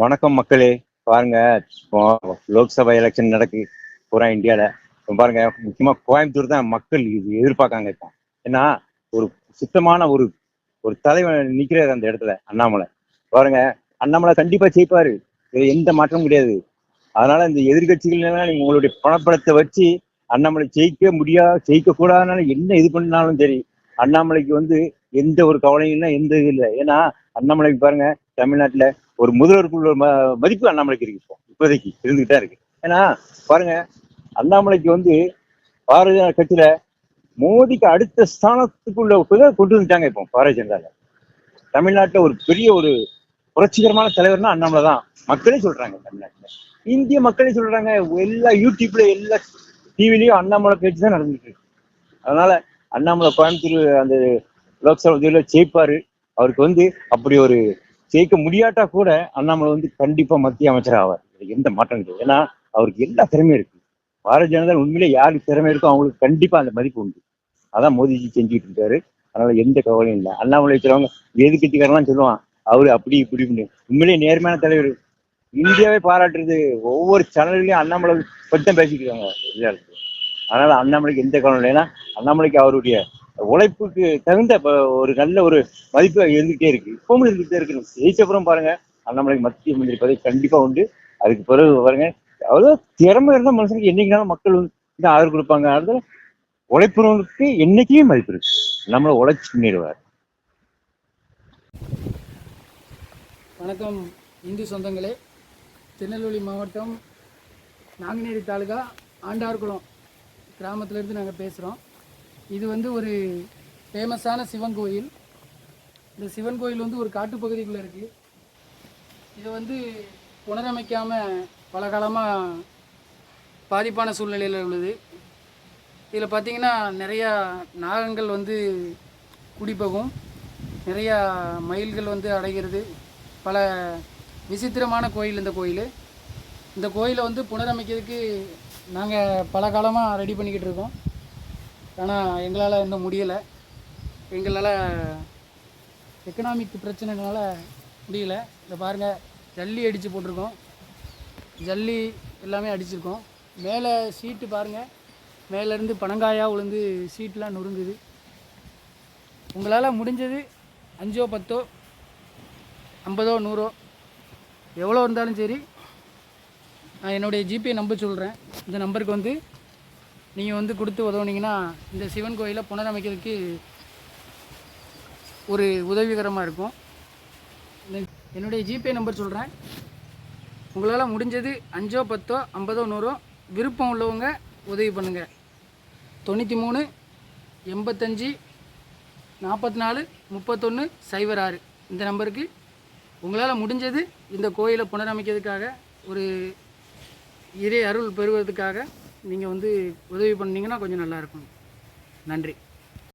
வணக்கம் மக்களே. பாருங்க, இப்போ லோக்சபா எலெக்ஷன் நடக்கு பூரா இந்தியால. இப்போ பாருங்க, முக்கியமா கோயம்புத்தூர் தான் மக்கள் இது எதிர்பார்க்காங்க இப்போ. ஏன்னா ஒரு சுத்தமான ஒரு ஒரு தலைவன் நிக்கிறாரு அந்த இடத்துல, அண்ணாமலை. பாருங்க, அண்ணாமலை கண்டிப்பா ஜெயிப்பாரு, இதுல எந்த மாற்றமும் கிடையாது. அதனால இந்த எதிர்கட்சிகள் நீங்க உங்களுடைய பணப்படத்தை வச்சு அண்ணாமலை ஜெயிக்க ஜெயிக்க கூடாதுனால என்ன இது பண்ணாலும் சரி, அண்ணாமலைக்கு எந்த ஒரு கவலையும் இல்லை, எந்த இது இல்லை. ஏன்னா அண்ணாமலைக்கு பாருங்க, தமிழ்நாட்டுல ஒரு முதல்வருக்குள்ள மதிப்பு அண்ணாமலைக்கு இருக்கு, இப்போ இப்போதைக்கு இருந்துகிட்டா இருக்கு. ஏன்னா பாருங்க, அண்ணாமலைக்கு பாரதிய ஜனதா கட்சியில மோடிக்கு அடுத்த ஸ்தானத்துக்குள்ள கொண்டு வந்துட்டாங்க இப்போ பாரதிய ஜனதால. தமிழ்நாட்டுல ஒரு பெரிய ஒரு புரட்சிகரமான தலைவர்னா அண்ணாமலை தான், மக்களே சொல்றாங்க. தமிழ்நாட்டுல இந்திய மக்களே சொல்றாங்க. எல்லா யூடியூப்ல எல்லா டிவிலையும் அண்ணாமலை பேச்சு தான் நடந்துட்டு இருக்கு. அதனால அண்ணாமலை கோயம்புத்தூர் அந்த லோக்சபா தேர்தலில் ஜெயிப்பாரு. அவருக்கு அப்படி ஒரு ஜெயிக்க முடியாட்டா கூட அண்ணாமலை கண்டிப்பா மத்திய அமைச்சர் ஆவார், எந்த மாற்றம் கிடையாது. ஏன்னா அவருக்கு எல்லா திறமையும் இருக்கு. பாரதிய ஜனதா உண்மையிலே யாருக்கு திறமை இருக்கோ அவங்களுக்கு கண்டிப்பா அந்த மதிப்பு உண்டு. அதான் மோடிஜி செஞ்சுட்டு இருக்காரு. அதனால எந்த கவலையும் இல்லை. அண்ணாமலை இருக்கிறவங்க எதிர்கட்சிக்காரெல்லாம் சொல்லுவான் அவரு அப்படி இப்படி உண்மையிலேயே நேர்மையான தலைவர். இந்தியாவே பாராட்டுறது, ஒவ்வொரு சேனல்லையும் அண்ணாமலை பற்றி தான் பேசிட்டு இருக்காங்க. அதனால அண்ணாமலைக்கு எந்த கவனம் இல்லை. ஏன்னா அண்ணாமலைக்கு அவருடைய உழைப்புக்கு தகுந்த ஒரு நல்ல ஒரு மதிப்பு இருந்துகிட்டே இருக்கு, இப்பவும் இருந்துகிட்டே இருக்கு. ஜெயிச்சப்புறம் பாருங்க, அண்ணாமலைக்கு மத்திய மந்திரி பதவி கண்டிப்பா உண்டு. அதுக்கு பிறகு பாருங்க, அவ்வளோ திறமை இருந்தால் மனுஷனுக்கு என்னைக்குனாலும் மக்கள் ஆதரவு கொடுப்பாங்க. அதனால உழைப்புறவனுக்கு என்னைக்குமே மதிப்பு இருக்கு. நம்மளை உழைச்சி முன்னேறுவார். வணக்கம் இந்து சொந்தங்களே. திருநெல்வேலி மாவட்டம் நாங்குநேரி தாலுகா ஆண்டார்குளம் கிராமத்திலேருந்து நாங்கள் பேசுகிறோம். இது ஒரு ஃபேமஸான சிவன் கோயில். இந்த சிவன் கோயில் ஒரு காட்டுப்பகுதிக்குள்ளே இருக்குது. இதை புனரமைக்காமல் பல காலமாக பாதிப்பான சூழ்நிலையில் உள்ளது. இதில் பார்த்திங்கன்னா நிறையா நாகங்கள் குடிப்பகும், நிறையா மயில்கள் அடைகிறது. பல விசித்திரமான கோயில் இந்த கோயிலை புனரமைக்கிறதுக்கு நாங்கள் பல காலமாக ரெடி பண்ணிக்கிட்டு இருக்கோம். ஆனால் எங்களால் இன்னும் முடியலை. எங்களால் எக்கனாமிக் பிரச்சனைனால முடியலை. இதை பாருங்கள், ஜல்லி அடித்து போட்டிருக்கோம், ஜல்லி எல்லாமே அடிச்சிருக்கோம். மேலே சீட்டு பாருங்கள், மேலேருந்து பனங்காயாக விழுந்து சீட்டெலாம் நொறுங்குது. உங்களால் முடிஞ்சது 5 10 50 100 எவ்வளோ இருந்தாலும் சரி, நான் என்னுடைய ஜிபே நம்பர் சொல்கிறேன். இந்த நம்பருக்கு நீங்கள் கொடுத்து உதவுனீங்கன்னா இந்த சிவன் கோயிலை புனரமைக்கிறதுக்கு ஒரு உதவிகரமாக இருக்கும். என்னுடைய ஜிபே நம்பர் சொல்கிறேன். உங்களால் முடிஞ்சது 5 10 50 100 விருப்பம் உள்ளவங்க உதவி பண்ணுங்கள். 93 85 44 31 06 இந்த நம்பருக்கு உங்களால் முடிஞ்சது இந்த கோயிலை புனரமைக்கிறதுக்காக, ஒரு இறை அருள் பெறுவதற்காக நீங்கள் உதவி பண்ணிங்கன்னா கொஞ்சம் நல்லாயிருக்கும். நன்றி.